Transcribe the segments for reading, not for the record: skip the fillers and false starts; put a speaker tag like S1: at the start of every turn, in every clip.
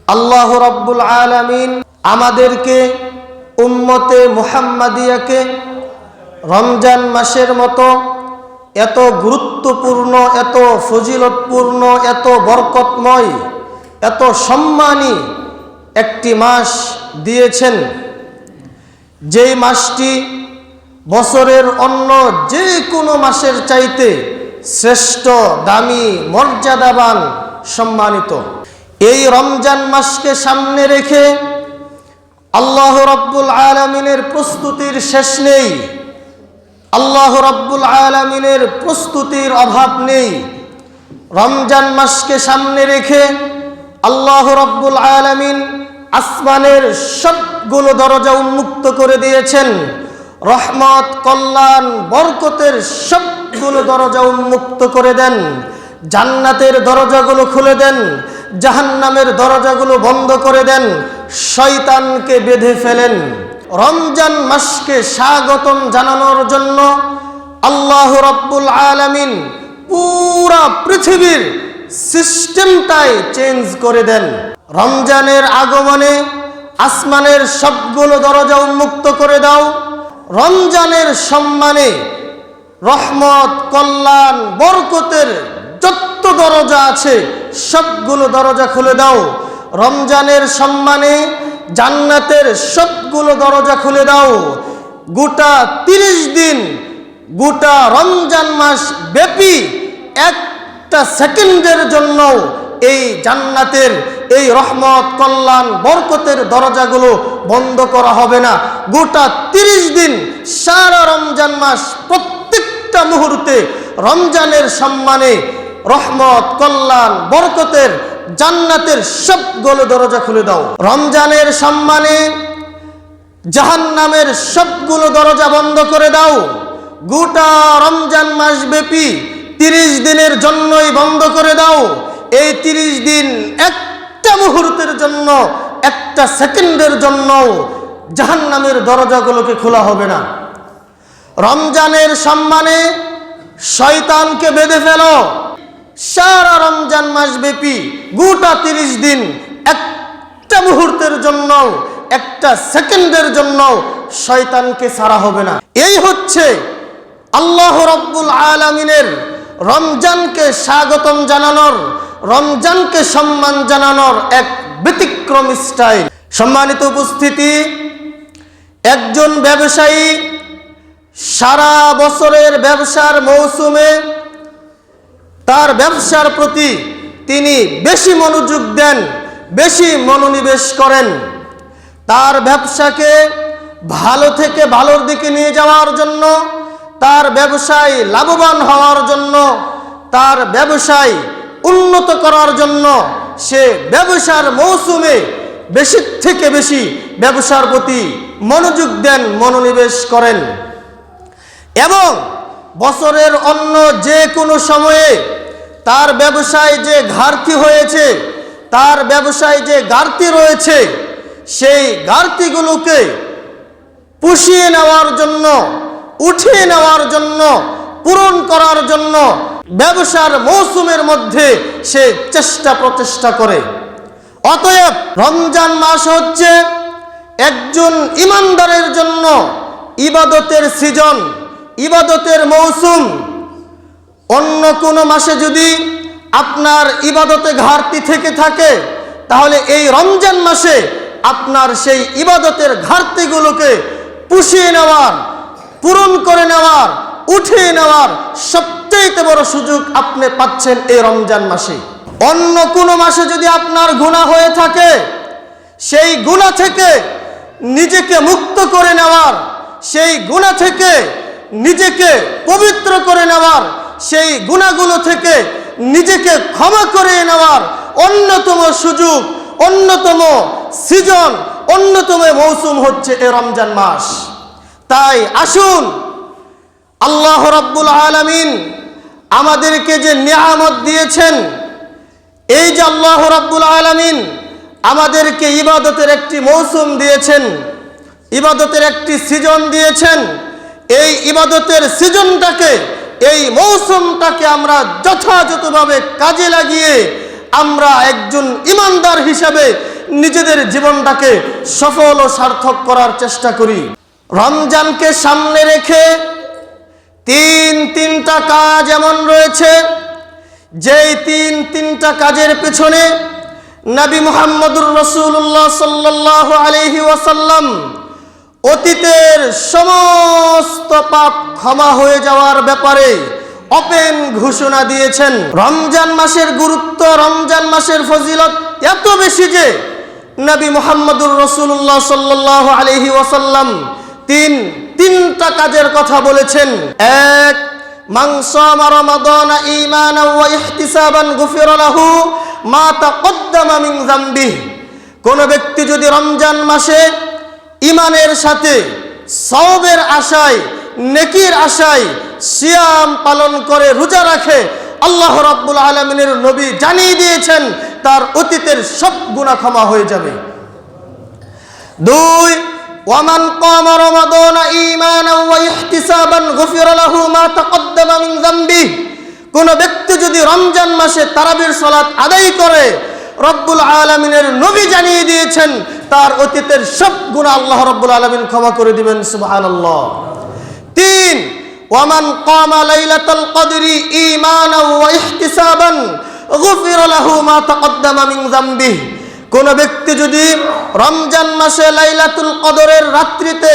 S1: আল্লাহ রাব্বুল আলামিন আমাদেরকে উম্মতে মুহাম্মাদিয়াকে রমজান মাসের মতো এত গুরুত্বপূর্ণ, এত ফজিলতপূর্ণ, এত বরকতময়, এত সম্মানী একটি মাস দিয়েছেন, যেই মাসটি বছরের অন্য যে কোনো মাসের চাইতে শ্রেষ্ঠ, দামি, মর্যাদাবান, সম্মানিত। এই রমজান মাসকে সামনে রেখে আল্লাহ রাব্বুল আলামিনের প্রস্তুতির শেষ নেই, আল্লাহ রাব্বুল আলামিনের প্রস্তুতির অভাব নেই। রমজান মাসকে সামনে রেখে আল্লাহ রাব্বুল আলামিন আসমানের সবগুলো দরজা উন্মুক্ত করে দিয়েছেন, রহমত, কল্যাণ, বরকতের সবগুলো দরজা উন্মুক্ত করে দেন, জান্নাতের দরজাগুলো খুলে দেন, জাহান্নামের দরজাগুলো বন্ধ করে দেন, শয়তানকে বেঁধে ফেলেন। রমজান মাসকে স্বাগতম জানানোর জন্য আল্লাহ রাব্বুল আলামিন পুরা পৃথিবীর সিস্টেমটাই চেঞ্জ করে দেন। রমজানের আগমনে আসমানের সবগুলো দরজা উন্মুক্ত করে দাও, রমজানের সম্মানে রহমত, কল্যাণ, বরকতের যত দরজা আছে সবগুলো দরজা খুলে দাও। রমজানের সম্মানে জান্নাতের সবগুলো দরজা খুলে দাও। গোটা 30 দিন, গোটা রমজান মাস ব্যাপী একটা সেকেন্ডের জন্য এই জান্নাতের, এই রহমত, কল্যাণ, বরকতের দরজাগুলো বন্ধ করা হবে না। গোটা 30 দিন, সারা রমজান মাস প্রত্যেকটা মুহূর্তে রমজানের সম্মানে রহমত, কল্যাণ, বরকতের, জান্নাতের সবগুলো দরজা খুলে দাও। রমজানের সম্মানে জাহান্নামের সবগুলো দরজা বন্ধ করে দাও। গোটা রমজান মাস ব্যাপী 30 দিনের জন্যই বন্ধ করে দাও। এই 30 দিন একটা মুহূর্তের জন্য, একটা সেকেন্ডের জন্য জাহান্নামের দরজাগুলোকে খোলা হবে না। রমজানের সম্মানে শয়তানকে বেঁধে ফেলো। সারা রমজান মাস ব্যাপী গোটা 30 দিন একটা মুহূর্তের জন্য, একটা সেকেন্ডের জন্য শয়তানকে ছাড়া হবে না। এই হচ্ছে আল্লাহ রাব্বুল আলামিনের রমজানকে স্বাগতম জানানোর, রমজানকে সম্মান জানানোর এক ব্যতিক্রম স্টাইল। সম্মানিত উপস্থিতি, একজন ব্যবসায়ী সারা বছরের ব্যবসার মৌসুমে তার ব্যবসার প্রতি তিনি বেশি মনোযোগ দেন, বেশি মনোনিবেশ করেন। তার ব্যবসাকে ভালো থেকে ভালোর দিকে নিয়ে যাওয়ার জন্য, তার ব্যবসায় লাভবান হওয়ার জন্য, তার ব্যবসায় উন্নত করার জন্য সে ব্যবসার মৌসুমে বেশি থেকে বেশি ব্যবসার প্রতি মনোযোগ দেন, মনোনিবেশ করেন। এবং বছরের অন্য যে কোনো সময়ে তার ব্যবসায় যে ঘাটতি হয়েছে, তার ব্যবসায় যে ঘাটতি রয়েছে, সেই ঘাটতিগুলোকে পুষিয়ে নেওয়ার জন্য, উঠিয়ে নেওয়ার জন্য, পূরণ করার জন্য ব্যবসার মৌসুমের মধ্যে সে চেষ্টা প্রচেষ্টা করে। অতএব রমজান মাস হচ্ছে একজন ঈমানদারের জন্য ইবাদতের সিজন, ইবাদতের মৌসুম। অন্য কোনো মাসে যদি আপনার ইবাদতে ঘাটতি থেকে থাকে, তাহলে এই রমজান মাসে আপনার সেই ইবাদতের ঘাটতিগুলোকে পুষিয়ে নেওয়ার, পূরণ করে নেওয়ার, উঠিয়ে নেওয়ার সবচেয়ে বড় সুযোগ আপনি পাচ্ছেন এই রমজান মাসে। অন্য কোনো মাসে যদি আপনার গুনাহ হয়ে থাকে, সেই গুনাহ থেকে নিজেকে মুক্ত করে নেওয়ার, সেই গুনাহ থেকে নিজেকে পবিত্র করে নেওয়ার, সেই গুনাহগুলো থেকে নিজেকে ক্ষমা করে নেওয়ার অন্যতম সুযোগ, অন্যতম সিজন, অন্যতম মৌসুম হচ্ছে এই রমজান মাস। তাই আসুন, আল্লাহ রাব্বুল আলামিন আমাদেরকে যে নিয়ামত দিয়েছেন, এই যে আল্লাহ রাব্বুল আলামিন আমাদেরকে ইবাদতের একটি মৌসুম দিয়েছেন, ইবাদতের একটি সিজন দিয়েছেন, এই ইবাদতের সিজনটাকে, এই মৌসুমটাকে আমরা যথাযথভাবে কাজে লাগিয়ে আমরা একজন ঈমানদার হিসাবে নিজেদের জীবনটাকে সফল ও সার্থক করার চেষ্টা করি। রমজানকে সামনে রেখে তিনটা কাজ এমন রয়েছে যেই তিনটা কাজের পেছনে নবী মুহাম্মদুর রাসূলুল্লাহ সাল্লাল্লাহু আলাইহি ওয়াসাল্লাম অতীতের সমস্ত পাপ ক্ষমা হয়ে যাওয়ার ব্যাপারে ওপেন ঘোষণা দিয়েছেন। রমজান মাসের গুরুত্ব, রমজান মাসের ফজিলত এত বেশি যে নবী মুহাম্মদুর রাসূলুল্লাহ সাল্লাল্লাহু আলাইহি ওয়াসাল্লাম তিনটা কাজের কথা বলেছেন। এক, মান সামা রমাদানা ঈমানান ওয়া ইহতিসাবান গুফিরা লাহু মা তাকদ্দামা মিন যামবিহি। কোন ব্যক্তি যদি রমজান মাসে ঈমানের সাথে সওয়াবের আশায়, নেকির আশায় সিয়াম পালন করে, রোজা রাখে, আল্লাহ রাব্বুল আলামিনের নবী জানিয়ে দিয়েছেন তার অতীতের সব গুনাহ ক্ষমা হয়ে যাবে। দুই, ওয়ামান কামা রমাদানা ঈমানান ওয়া ইহতিসাবান গুফিরা লাহু মা তাকদ্দামা মিন যামবিহি। কোন ব্যক্তি যদি রমজান মাসে তারাবির সালাত আদায় করে, রব্বুল আলামিনের নবী জানিয়ে দিয়েছেন তার অতীতের সব গুনাহ আল্লাহ রব্বুল আলামিন ক্ষমা করে দিবেন, সুবহানাল্লাহ। তিন, ওয়ামান কামা লাইলাতুল কদরি ঈমানান ওয়া ইহতিসাবান গুফিরা লাহু মা তাকদ্দামা মিন যামবিহি। কোন ব্যক্তি যদি রমজান মাসে লাইলাতুল কদরের রাত্রিতে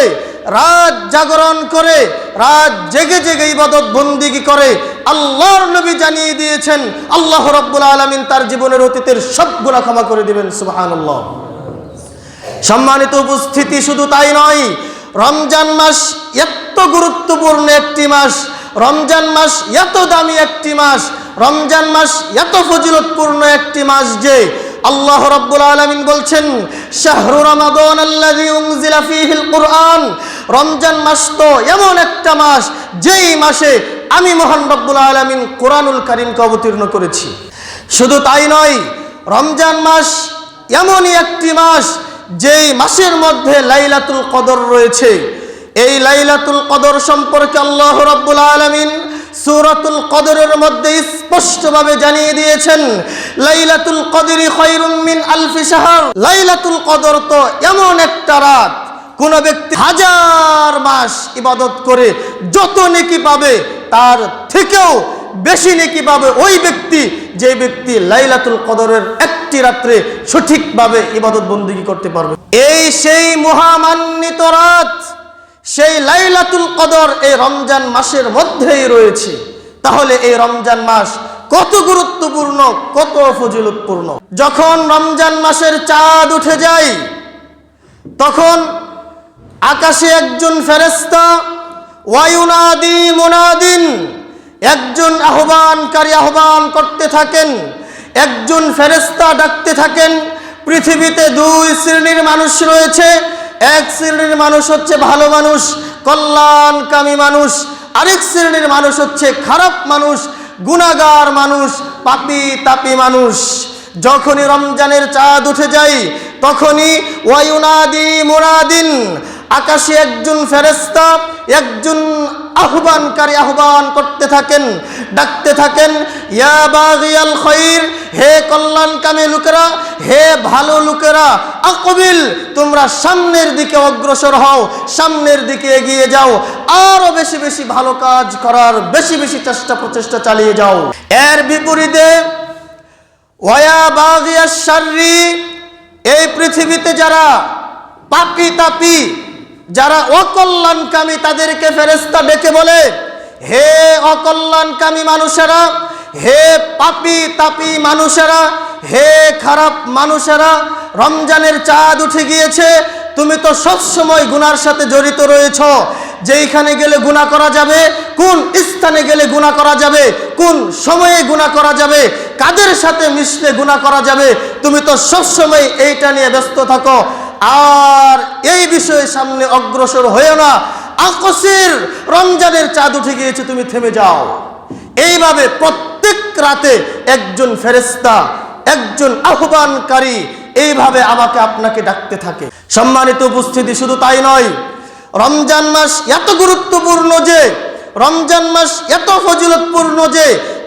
S1: রাত জাগরণ করে, রাত জেগে জেগে ইবাদত বন্দেগী করে, আল্লাহর নবী জানিয়ে দিয়েছেন আল্লাহ রাব্বুল আলামিন তার জীবনের অতীতের সব গুনাহ ক্ষমা করে দিবেন, সুবহানাল্লাহ। সম্মানিত উপস্থিতি, শুধু তাই নয়, রমজান মাস এত গুরুত্বপূর্ণ একটি মাস, রমজান মাস এত দামি একটি মাস, রমজান মাস এত ফজিলতপূর্ণ একটি মাস যে আল্লাহ রাব্বুল আলামিন বলছেন শাহরু রমাদান আল্লাযী উনজিলা ফীহিল কুরআন। রমজান মাস তো এমন একটা মাস যেই মাসে আমি মহান রব্বুল আলামিন কোরআনুল কারীমকে অবতীর্ণ করেছি। শুধু তাই নয়, রমজান মাস এমনই একটি মাস যেই মাসের মধ্যে লাইলাতুল কদর রয়েছে। এই লাইলাতুল কদর সম্পর্কে আল্লাহ রাব্বুল আলামিন সূরাতুল কদরের মধ্যে স্পষ্টভাবে জানিয়ে দিয়েছেন লাইলাতুল কদরি খায়রুম মিন আলফি শাহর। লাইলাতুল কদর তো এমন একটা রাত, কোন ব্যক্তি 1000 মাস ইবাদত করে যত নেকি পাবে তার থেকেও বেশি নেকি পাবে ওই ব্যক্তি যে ব্যক্তি লাইলাতুল কদরের একটি রাত্রে সঠিকভাবে ইবাদত বন্দেগী করতে পারবে। এই সেই মহামান্বিত রাত, সেই লাইলাতুল কদর এই রমজান মাসের মধ্যেই রয়েছে। তাহলে এই রমজান মাস কত গুরুত্বপূর্ণ, কত ফজিলতপূর্ণ। যখন রমজান মাসের চাঁদ উঠে যায় তখন আকাশে একজন ফেরেশতা ওয়ায়ুনাদি মুনাদিন, একজন আহ্বানকারী আহ্বান করতে থাকেন, একজন ফেরেশতা ডাকতে থাকেন। পৃথিবীতে দুই শ্রেণীর মানুষ রয়েছে। এক শ্রেণীর মানুষ হচ্ছে ভালো মানুষ, কল্যাণকামী মানুষ। আরেক শ্রেণীর মানুষ হচ্ছে খারাপ মানুষ, গুনাহগার মানুষ, পাপী তাপী মানুষ। যখনই রমজানের চাঁদ উঠে যায় তখনই ওয়ায়ুনাদি মুনাদিন, আকাশে একজন ফেরেশতা, একজন আহ্বানকারী আহ্বান করতে থাকেন, ডাকতে থাকেন, ইয়া বাগিয়াল খায়র, হে কল্যাণকামী লোকেরা, হে ভালো লোকেরা, আকবিল, তোমরা সামনের দিকে অগ্রসর হও, সামনের দিকে এগিয়ে যাও, আরো বেশি বেশি ভালো কাজ করার বেশি বেশি প্রচেষ্টা চালিয়ে যাও। এর বিপরীতে ওয়া বাগিয়াশ শাররি, এই পৃথিবীতে যারা পাপী তাপী, যারা অকল্যাণকামী, তাদেরকে ফেরেশতা ডেকে বলে, হে অকল্যাণকামী মানুষেরা, হে পাপী তাপী মানুষেরা, হে খারাপ মানুষেরা, রমজানের চাঁদ উঠে গিয়েছে, তুমি তো সব সময় গুনার সাথে জড়িত রয়েছ। যেইখানে গেলে গুনাহ করা যাবে, কোন স্থানে গেলে গুনাহ করা যাবে, কোন সময়ে গুনাহ করা যাবে, কাদের সাথে মিশলে গুনাহ করা যাবে, তুমি তো সব সময় এইটা নিয়ে ব্যস্ত থাকো। আর এই বিষয়ে সামনে অগ্রসর হয়েও না। আকসির, রমজানের চাঁদ উঠে গিয়েছে, তুমি থেমে যাও। এইভাবে প্রত্যেক রাতে একজন ফেরেশতা, একজন আহ্বানকারী এইভাবে আমাকে আপনাকে ডাকতে থাকে। সম্মানিত উপস্থিতি, শুধু তাই নয়, রমজান মাস এত গুরুত্বপূর্ণ যে, রমজান মাস এত ফজিলতপূর্ণ যে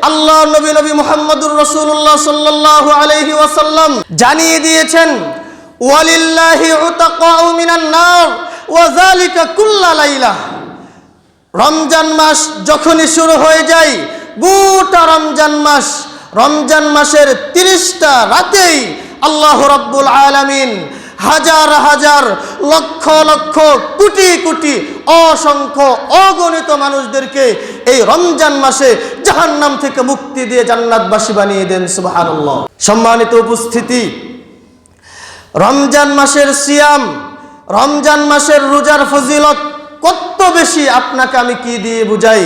S1: আল্লাহ নবী মুহাম্মদুর রাসূলুল্লাহ সাল্লাল্লাহু আলাইহি ওয়াসাল্লাম জানিয়ে দিয়েছেন ওয়ালিল্লাহি উতাকাউ মিনান নার ওয়া যালিকা কুল্লা লাইলা। রমজান মাস যখনই শুরু হয়ে যায়, গোটা রমজান মাসের 30টা রাতেই আল্লাহ রাব্বুল আলামিন হাজার হাজার লক্ষ লক্ষ কোটি কোটি অসংখ্য অগণিত মানুষদেরকে এই রমজান মাসে জাহান্নাম থেকে মুক্তি দিয়ে জান্নাতবাসী বানিয়ে দেন। সুবহানাল্লাহ। সম্মানিত উপস্থিতি, রমজান মাসের সিয়াম, রমজান মাসের রোজার ফজিলত কত বেশি আপনাকে আমি কি দিয়ে বুঝাই।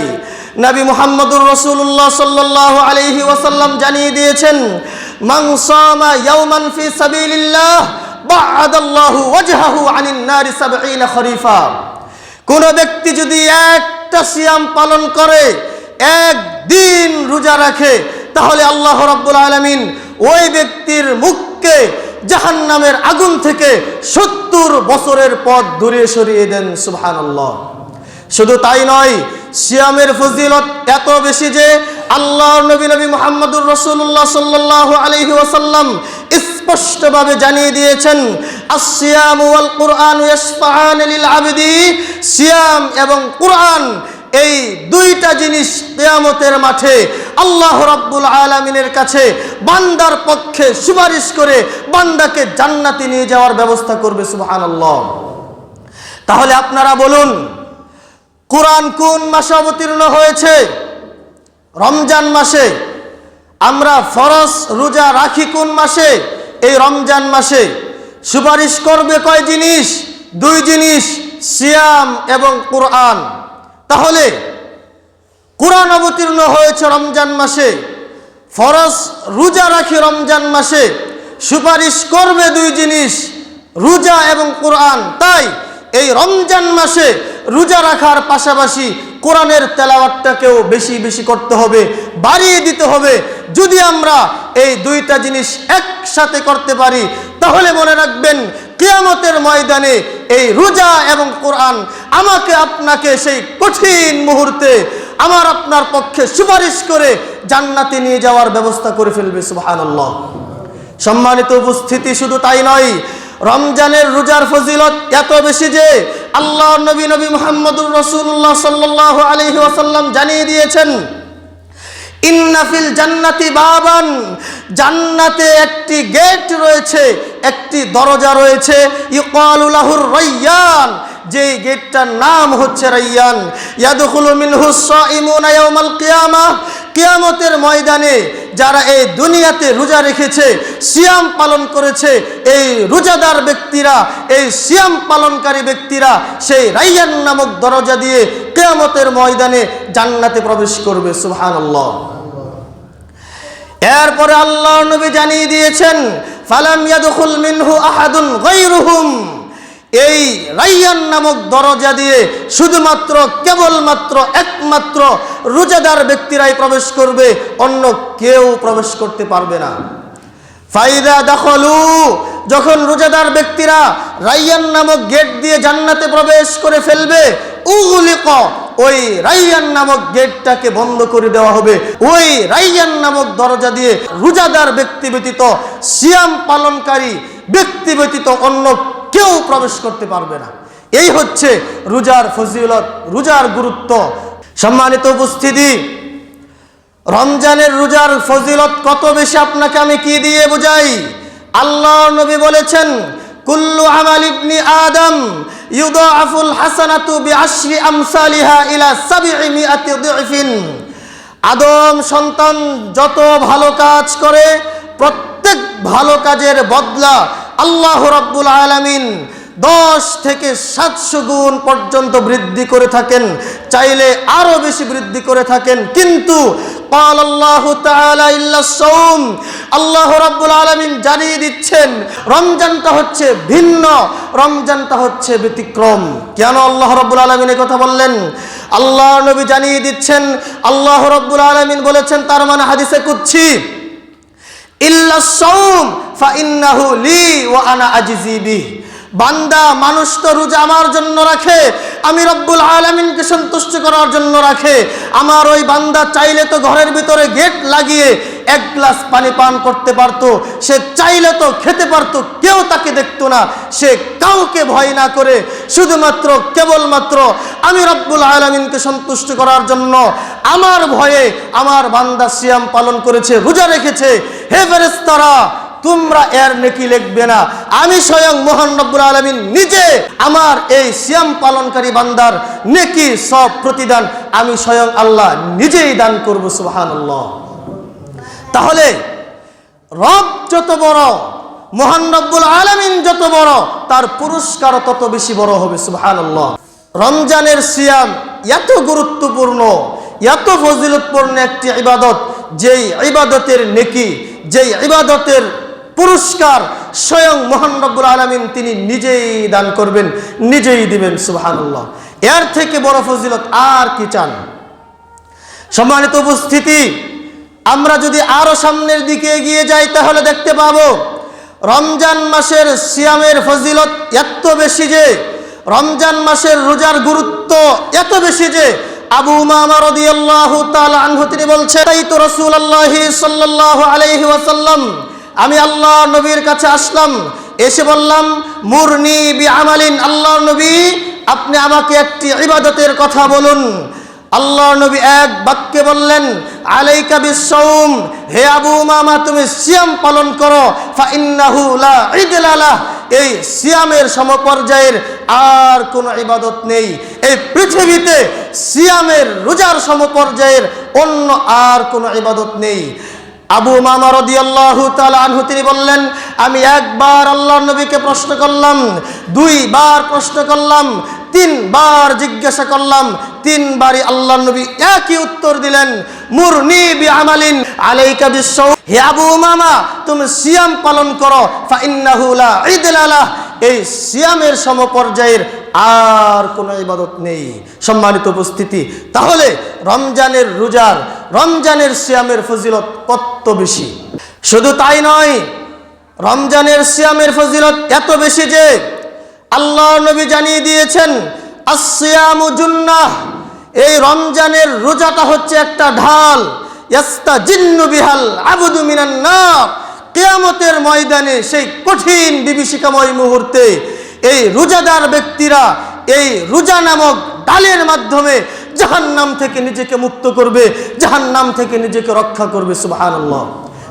S1: নবী মুহাম্মদুর রাসূলুল্লাহ সাল্লাল্লাহু আলাইহি ওয়াসাল্লাম জানিয়ে দিয়েছেন, মান সামা ইয়াওমান ফি সাবিলিল্লাহ বা'আদাল্লাহু ওয়াজহাহু আনিন নারি 70 খরিফা। কোন ব্যক্তি যদি একটা সিয়াম পালন করে, একদিন রোজা রাখে, তাহলে আল্লাহ রাব্বুল আলামিন ওই ব্যক্তির মুখকে জাহান্নামের আগুন থেকে 70 বছরের পথ দূরে সরিয়ে দেন। সুবহানাল্লাহ। শুধু তাই নয়, সিয়ামের ফজিলত এত বেশি যে আল্লাহর নবী মুহাম্মদুর রাসূলুল্লাহ সাল্লাল্লাহু আলাইহি ওয়াসাল্লাম স্পষ্টভাবে জানিয়ে দিয়েছেন, আস-সিয়ামু ওয়াল কুরআনু ইয়াশফাআন লিল আবদি। সিয়াম এবং কুরআন, এই দুইটা জিনিস কিয়ামতের মাঠে আল্লাহ রাব্বুল আলামিনের কাছে বান্দার পক্ষে সুপারিশ করে বান্দাকে জান্নাতে নিয়ে যাওয়ার ব্যবস্থা করবে। সুবহানাল্লাহ। তাহলে আপনারা বলুন, কুরআন কোন মাসে অবতীর্ণ হয়েছে? রমজান মাসে। আমরা ফরজ রোজা রাখি কোন মাসে? এই রমজান মাসে। সুপারিশ করবে কয় জিনিস? 2 জিনিস, সিয়াম এবং কুরআন। তাহলে কুরআন অবতীর্ণ হয়েছে রমজান মাসে, ফরজ রোজা রাখি রমজান মাসে, সুপারিশ করবে 2 জিনিস, রোজা এবং কুরআন। তাই এই রমজান মাসে রোজা রাখার পাশাপাশি কোরআনের তেলাওয়াতটাকেও বেশি বেশি করতে হবে, বাড়িয়ে দিতে হবে। যদি আমরা এই 2টা জিনিস একসাথে করতে পারি, তাহলে মনে রাখবেন কিয়ামতের ময়দানে এই রোজা এবং কোরআন আমাকে আপনাকে সেই কঠিন মুহূর্তে আমার আপনার পক্ষে সুপারিশ করে জান্নাতে নিয়ে যাওয়ার ব্যবস্থা করে ফেলবে। সুবহানাল্লাহ। সম্মানিত উপস্থিতি, শুধু তাই নয়, রমজানের রোজার ফজিলত এত বেশি যে আল্লাহর নবী মুহাম্মদুর রাসূলুল্লাহ সাল্লাল্লাহু আলাইহি ওয়াসাল্লাম জানিয়ে দিয়েছেন, ইন্না ফিল জান্নাতি বাবান, জান্নাতে একটি গেট রয়েছে, একটি দরজা রয়েছে, ইউকালু লাহুর রায়্যান, যেই গেটটার নাম হচ্ছে রায়্যান। ইয়াদখুলু মিনহু সাইমুনা ইয়াওমাল কিয়ামাহ, কিয়ামতের ময়দানে যারা এই দুনিয়াতে রোজা রেখেছে, সিয়াম পালন করেছে, এই রোজাদার ব্যক্তিরা, এই সিয়াম পালনকারী ব্যক্তিরা সেই রায়্যান নামক দরজা দিয়ে কিয়ামতের ময়দানে জান্নাতে প্রবেশ করবে। সুবহানাল্লাহ। এরপরে আল্লাহর নবী জানিয়ে দিয়েছেন, ফালাম ইয়াদখুল মিনহু আহাদুন গায়রুহুম, এই রায়্যান নামক দরজা দিয়ে শুধুমাত্র কেবলমাত্র একমাত্র রোজাদার ব্যক্তিরাই প্রবেশ করবে, অন্য কেউ প্রবেশ করতে পারবে না। ফাইদা দাখলু, যখন রোজাদার ব্যক্তিরা রায়্যান নামক গেট দিয়ে জান্নাতে প্রবেশ করে ফেলবে, উগলিক, ওই রায়্যান নামক গেটটাকে বন্ধ করে দেওয়া হবে। ওই রায়্যান নামক দরজা দিয়ে রোজাদার ব্যক্তি ব্যতীত, সিয়াম পালনকারী ব্যক্তি ব্যতীত অন্য কেউ প্রবেশ করতে পারবে না। এই হচ্ছে রোজার ফজিলত, রোজার গুরুত্ব। সম্মানিত উপস্থিতি, রমজানের রোজার ফজিলত কত বেশি আপনাকে আমি কি দিয়ে বুঝাই। আল্লাহর নবী বলেছেন, কুল্লু আমাল ইবনি আদম ইউদাআফুল হাসানাতু বিআশরি আমসালিহা ইলা 700 দিফিন। আদম সন্তান যত ভালো কাজ করে, প্রত্যেক ভালো কাজের বদলা আল্লাহ রাব্বুল আলামিন 10 থেকে 700 গুণ পর্যন্ত বৃদ্ধি করে থাকেন, চাইলে আরো বেশি বৃদ্ধি করে থাকেন। কিন্তু قال الله تعالى إلا الصوم, আল্লাহ রাব্বুল আলামিন জানিয়ে দিচ্ছেন রমজানটা হচ্ছে ভিন্ন, রমজানটা হচ্ছে ব্যতিক্রম। কেন আল্লাহ রাব্বুল আলামিন এই কথা বললেন? আল্লাহ নবী জানিয়ে দিচ্ছেন, আল্লাহ রাব্বুল আলামিন বলেছেন, তার মানে হাদিসে কুদসি, ইল্লা সাওম ফা ইন্নাহু লি ওয়া আনা আজজি বিহি, বান্দা মানুষ তো রোজা আমার জন্য রাখে, আমি রব্বুল আলামিনকে সন্তুষ্ট করার জন্য রাখে। আমার ওই বান্দা চাইলে তো ঘরের ভিতরে গেট লাগিয়ে এক গ্লাস পানি পান করতে পারতো, সে চাইলে তো খেতে পারতো, কেউ তাকে দেখতো না। সে কাউকে ভয় না করে শুধুমাত্র কেবলমাত্র আমি রব্বুল আলামিনকে সন্তুষ্ট করার জন্য আমার ভয়ে আমার বান্দা সিয়াম পালন করেছে, রোজা রেখেছে। হে ফেরেশতারা, তোমরা এর নেকি লিখবে না, আমি স্বয়ং মহান রব্বুল আলামিন নিজে আমার এই সিয়াম পালনকারী বান্দার নেকি সব প্রতিদান আমি স্বয়ং আল্লাহ নিজেই দান করব। সুবহানাল্লাহ। তাহলে রব যত বড়, মহান রব্বুল আলামিন যত বড়, তার পুরস্কার তত বেশি বড় হবে। সুবহানাল্লাহ। রমজানের সিয়াম এত গুরুত্বপূর্ণ, এত ফজিলতপূর্ণ একটি ইবাদত, যেই ইবাদতের নেকি, যেই ইবাদতের পুরস্কার স্বয়ং মহান রব্বুল আলামিন তিনি নিজেই দান করবেন, নিজেই দিবেন। সুবহানাল্লাহ। এর থেকে বড় ফজিলত আর কি চান? সম্মানিত উপস্থিতি, আমরা যদি আরো সামনের দিকে এগিয়ে যাই তাহলে দেখতে পাবো রমজান মাসের সিয়ামের ফজিলত এত বেশি যে, রমজান মাসের রোজার গুরুত্ব এত বেশি যে, আবু উমামা রাদিয়াল্লাহু তাআলা আনহু তিনি বলছেন, তাই তো রাসূলুল্লাহ সাল্লাল্লাহু আলাইহি ওয়াসাল্লাম, আমি আল্লাহর নবীর কাছে আসলাম, এসে বললাম, মুরনি বিআমালিন, আল্লাহর নবী আপনি আমাকে একটি ইবাদতের কথা বলুন। আল্লাহর নবী এক বাক্যে বললেন, আলাইকা বিসসাওম, হে আবু উমামা তুমি সিয়াম পালন করো, ফা ইন্নাহু লা ইদলা লাহ, এই সিয়ামের সমপর্যায়ের আর কোনো ইবাদত নেই। এই পৃথিবীতে সিয়ামের রোজার সমপর্যায়ের অন্য আর কোনো ইবাদত নেই। আবু উমামা রাদিয়াল্লাহু তাআলা আনহু তিনি বললেন, আমি একবার আল্লাহর নবীকে প্রশ্ন করলাম, দুইবার প্রশ্ন করলাম, তিনবার জিজ্ঞাসা করলাম, তিনবারই আল্লাহর নবী একই উত্তর দিলেন, মুরনি বিআমালিন আলাইকা বিসসাওম, হে আবু উমামা তুমি সিয়াম পালন করো, ফা ইন্নাহু লা ইদলা লাহ, এই সিয়ামের সমপর্যায়ের আর কোনো ইবাদত নেই। সম্মানিত উপস্থিতি, তাহলে রমজানের রোজার, রমজানের সিয়ামের ফজিলত কত বেশি। শুধু তাই নয়, রমজানের সিয়ামের ফজিলত এত বেশি যে আল্লাহর নবী জানিয়ে দিয়েছেন, আস-সিয়ামু জুন্নাহ, এই রমজানের রোজাটা হচ্ছে একটা ঢাল, ইয়াস্তাজিন্নু বিহাল আবদু মিনান নার, কিয়ামতের ময়দানে সেই কঠিন বিভীষিকাময় মুহূর্তে এই রোজাদার ব্যক্তিরা এই রোজা নামক ডালের মাধ্যমে জাহান্নাম থেকে নিজেকে মুক্ত করবে, জাহান্নাম থেকে নিজেকে রক্ষা করবে। সুবহানাল্লাহ।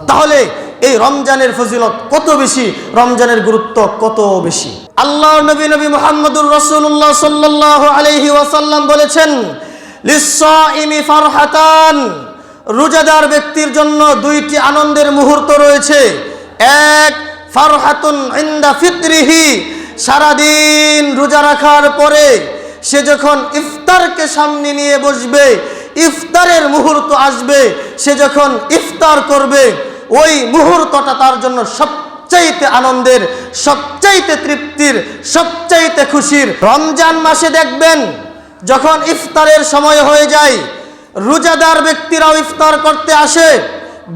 S1: তাহলে এই রমজানের ফজিলত কত বেশি, রমজানের গুরুত্ব কত বেশি। আল্লাহর নবী মুহাম্মদুর রাসূলুল্লাহ সাল্লাল্লাহু আলাইহি ওয়াসাল্লাম বলেছেন, লিস-সাইমি ফারহাতান, রোজাদার ব্যক্তির জন্য দুইটি আনন্দের মুহূর্ত রয়েছে। এক, ফারহাতুন ইনদা ফিতরিহি, সারাদিন রোজা রাখার পরে সে যখন ইফতারকে সামনে নিয়ে বসবে, ইফতারের মুহূর্ত আসবে, সে যখন ইফতার করবে, ওই মুহূর্তটা তার জন্য সবচাইতে আনন্দের, সবচাইতে তৃপ্তির, সবচাইতে খুশির। রমজান মাসে দেখবেন যখন ইফতারের সময় হয়ে যায়, রোজাদার ব্যক্তিরাও ইফতার করতে আসে,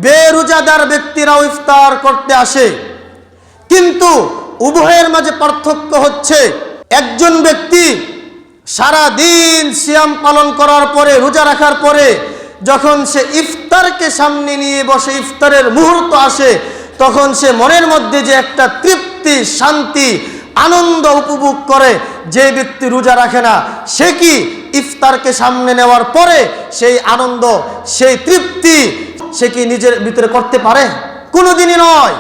S1: বেরোজাদার ব্যক্তিরাও ইফতার করতে আসে, কিন্তু উভয়ের মাঝে পার্থক্য হচ্ছে, একজন ব্যক্তি সারা দিন সিয়াম পালন করার পরে, রোজা রাখার পরে যখন সে ইফতারকে সামনে নিয়ে বসে, ইফতারের মুহূর্ত আসে, তখন সে মনের মধ্যে যে একটা তৃপ্তি, শান্তি, আনন্দ উপভোগ করে, যে ব্যক্তি রোজা রাখে না সে কি ইফতারকে সামনে নেওয়ার পরে সেই আনন্দ, সেই তৃপ্তি সে কি নিজের ভিতরে করতে পারে? কোনোদিনই নয়।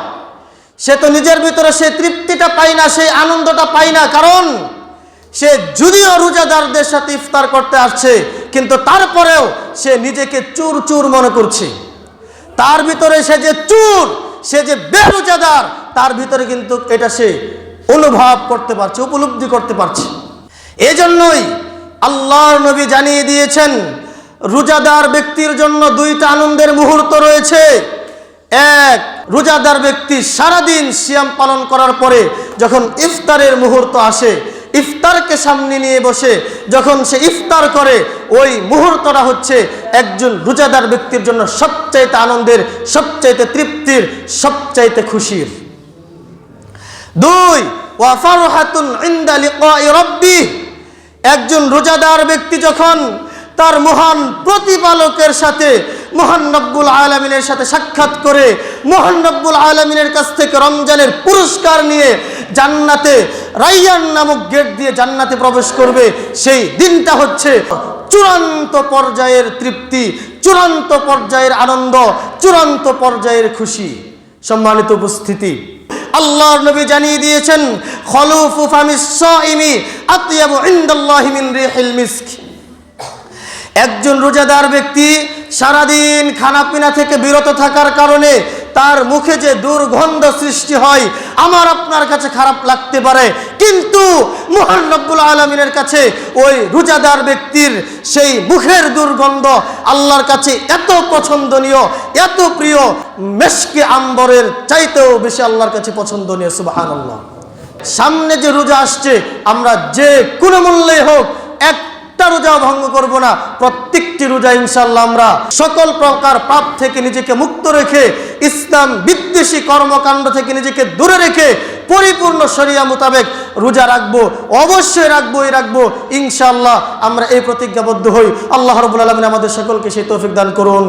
S1: সে তো নিজের ভিতরে সেই তৃপ্তিটা পায় না, সেই আনন্দটা পায় না, কারণ সে যদিও রোজাদারদের সাথে ইফতার করতে আসছে, কিন্তু তারপরেও সে নিজেকে চুর চুর মনে করছে। তার ভিতরে সে যে চুর, সে যে বেরোজাদার, তার ভিতরে কিন্তু এটা সে অনুভব করতে পারছে, উপলব্ধি করতে পারছে। এজন্যই আল্লাহর নবী জানিয়ে দিয়েছেন, রোজাদার ব্যক্তির জন্য দুইটা আনন্দের মুহূর্ত রয়েছে। এক, রোজাদার ব্যক্তি সারাদিন সিয়াম পালন করার পরে যখন ইফতারের মুহূর্ত আসে, ইফতারকে সামনে নিয়ে বসে যখন সে ইফতার করে, ওই মুহূর্তটা হচ্ছে একজন রোজাদার ব্যক্তির জন্য সবচাইতে আনন্দের, সবচাইতে তৃপ্তির, সবচাইতে খুশির। দুই, ওয়া ফারহাতুন ইনদা লিকাই রাব্বিহ। একজন রোজাদার ব্যক্তি যখন তার মহান প্রতিপালকের সাথে, মহান রব্বুল আলামিনের সাথে সাক্ষাৎ করে মহান রব্বুল আলামিনের কাছ থেকে রমজানের পুরস্কার নিয়ে জান্নাতে রাইয়ান নামক গেট দিয়ে জান্নাতে প্রবেশ করবে, সেই দিনটা হচ্ছে চূড়ান্ত পর্যায়ের তৃপ্তি, চূড়ান্ত পর্যায়ের আনন্দ, চূড়ান্ত পর্যায়ের খুশি। সম্মানিত উপস্থিতি, আল্লাহর নবী জানিয়ে দিয়েছেন, খলুফু ফামিস সাইমি আতয়াবু ইনদাল্লাহি মিন রিহিল মিস্ক। একজন রোজাদার ব্যক্তি সারাদিন খানাপিনা থেকে বিরত থাকার কারণে তার মুখে যে দুর্গন্ধ সৃষ্টি হয় আমার আপনার কাছে খারাপ লাগতে পারে, কিন্তু মহান রব্বুল আলামিনের কাছে ওই রোজাদার ব্যক্তির সেই মুখের দুর্গন্ধ আল্লাহর কাছে এত পছন্দনীয়, এত প্রিয়, মেশকে আম্বরের চাইতেও বেশি আল্লাহর কাছে পছন্দনীয়। সুবহানাল্লাহ। সামনে যে রোজা আসছে, আমরা যে কোনো মূল্যে হোক একটা রোজা ভঙ্গ করব না। প্রত্যেকটি রোজা ইনশাআল্লাহ আমরা সকল প্রকার পাপ থেকে নিজেকে মুক্ত রেখে, ইসলাম বিদ্বেষী কর্মকাণ্ড থেকে নিজেকে দূরে রেখে পরিপূর্ণ শরিয়া মোতাবেক রোজা রাখবো, অবশ্যই রাখবো ইনশাআল্লাহ। আমরা এই প্রতিজ্ঞাবদ্ধ হই। আল্লাহ রাব্বুল আলামিন আমাদের সকলকে সেই তৌফিক দান করুন।